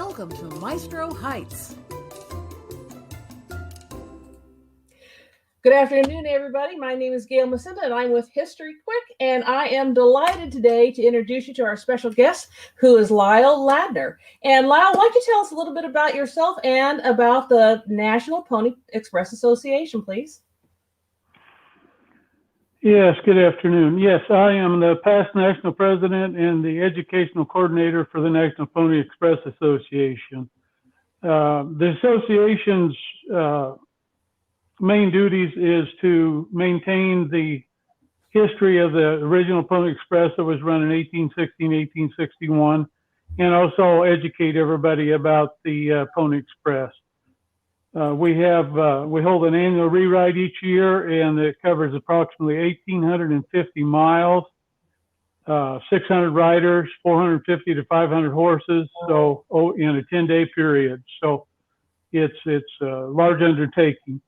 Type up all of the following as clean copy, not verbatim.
Welcome to Maestro Heights. Good afternoon, everybody. My name is Gail Macinda, and I'm with History Quick, and I am delighted today to introduce you to our special guest, who is Lyle Ladner. And Lyle, why don't you tell us a little bit about yourself and about the National Pony Express Association, please? Yes, good afternoon. Yes, I am the past national president and the educational coordinator for the National Pony Express Association. The association's main duties is to maintain the history of the original Pony Express that was run in 1860 and 1861, and also educate everybody about the Pony Express. We hold an annual rewrite each year, and it covers approximately 1,850 miles, 600 riders, 450 to 500 horses, so in a 10-day period. So it's a large undertaking.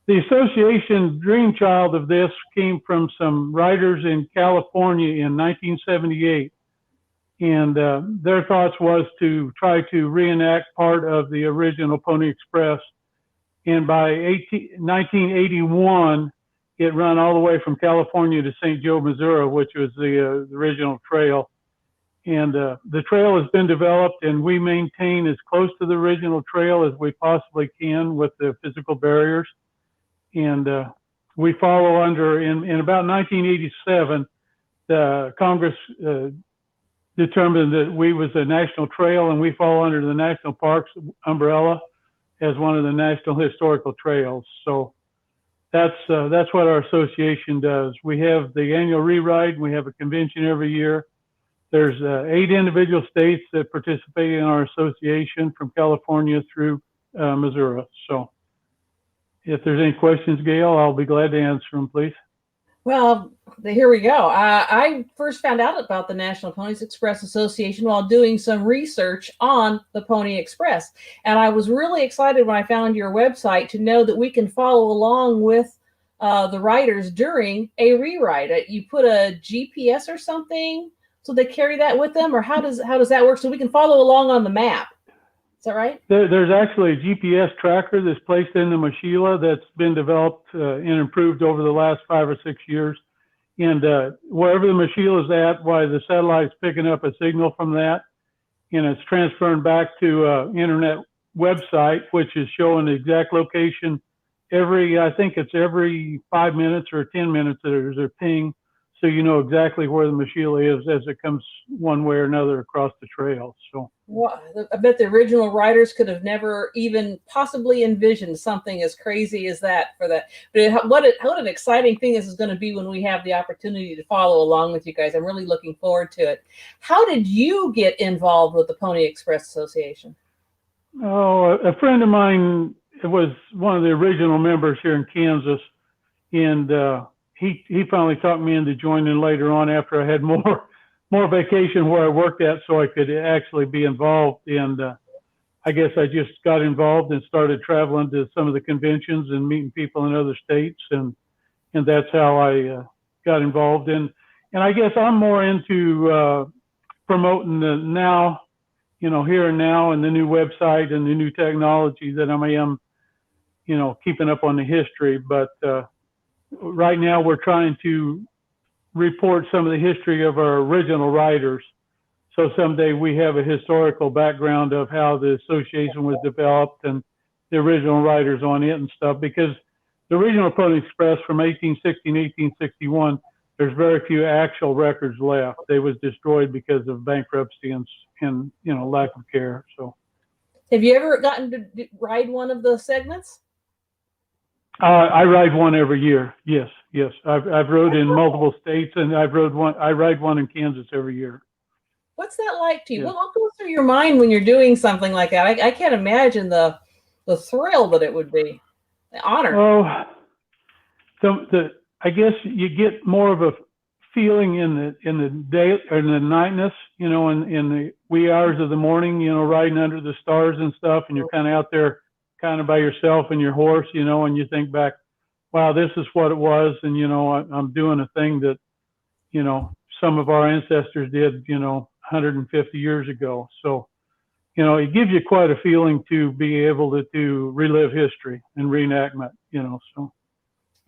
The association dream child of this came from some riders in California in 1978, and their thoughts was to try to reenact part of the original Pony Express. And by 1981, it ran all the way from California to St. Joe, Missouri, which was the original trail. And the trail has been developed, and we maintain as close to the original trail as we possibly can with the physical barriers. And we follow under, in about 1987, the Congress determined that we was a national trail, and we fall under the National Parks umbrella as one of the National Historical Trails. So that's what our association does. We have the annual rewrite. We have a convention every year. There's 8 individual states that participate in our association from California through Missouri. So if there's any questions, Gail, I'll be glad to answer them, please. Well, here we go. I first found out about the National Pony Express Association while doing some research on the Pony Express. And I was really excited when I found your website to know that we can follow along with the riders during a rewrite. You put a GPS or something so they carry that with them, or how does that work so we can follow along on the map? Is that right? There's actually a GPS tracker that's placed in the Mochila that's been developed and improved over the last 5 or 6 years. And wherever the Mochila is at, the satellite's picking up a signal from that, and it's transferring back to internet website, which is showing the exact location I think it's every 5 minutes or 10 minutes there's a ping, so you know exactly where the Mochila is as it comes one way or another across the trail. So. Well, I bet the original writers could have never even possibly envisioned something as crazy as that for that. But what an exciting thing this is going to be when we have the opportunity to follow along with you guys. I'm really looking forward to it. How did you get involved with the Pony Express Association? Oh, a friend of mine was one of the original members here in Kansas, and he finally talked me into joining later on after I had more vacation where I worked at, so I could actually be involved. And I guess I just got involved and started traveling to some of the conventions and meeting people in other states, and that's how I got involved. And I guess I'm more into promoting the now, here and now, and the new website and the new technology that I am, keeping up on the history. But right now we're trying to report some of the history of our original riders. So someday we have a historical background of how the association was developed and the original riders on it and stuff, because the original Pony Express from 1860 and 1861, there's very few actual records left. They was destroyed because of bankruptcy and lack of care. So have you ever gotten to ride one of the segments? I ride one every year. Yes. I've rode in multiple states, and I ride one in Kansas every year. What's that like to you? Yeah. What goes through your mind when you're doing something like that? I can't imagine the thrill that it would be, the honor. Oh, I guess you get more of a feeling in the day or in the nightness, in the wee hours of the morning, riding under the stars and stuff, and you're kind of out there kind of by yourself and your horse, and you think back, wow, this is what it was. And, I'm doing a thing that, some of our ancestors did, 150 years ago. So you know, it gives you quite a feeling to be able to relive history and reenactment, you know, so.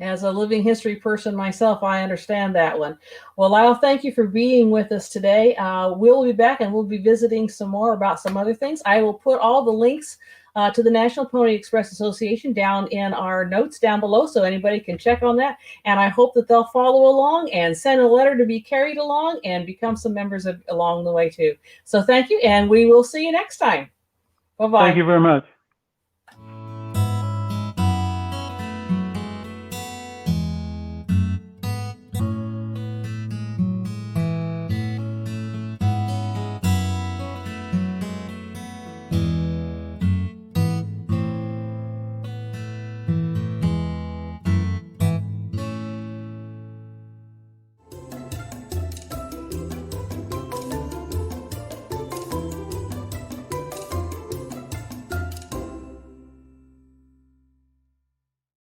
As a living history person myself, I understand that one. Well, Lyle, thank you for being with us today. We'll be back and we'll be visiting some more about some other things. I will put all the links to the National Pony Express Association down in our notes down below so anybody can check on that. And I hope that they'll follow along and send a letter to be carried along and become some members along the way too. So thank you, and we will see you next time. Bye-bye. Thank you very much.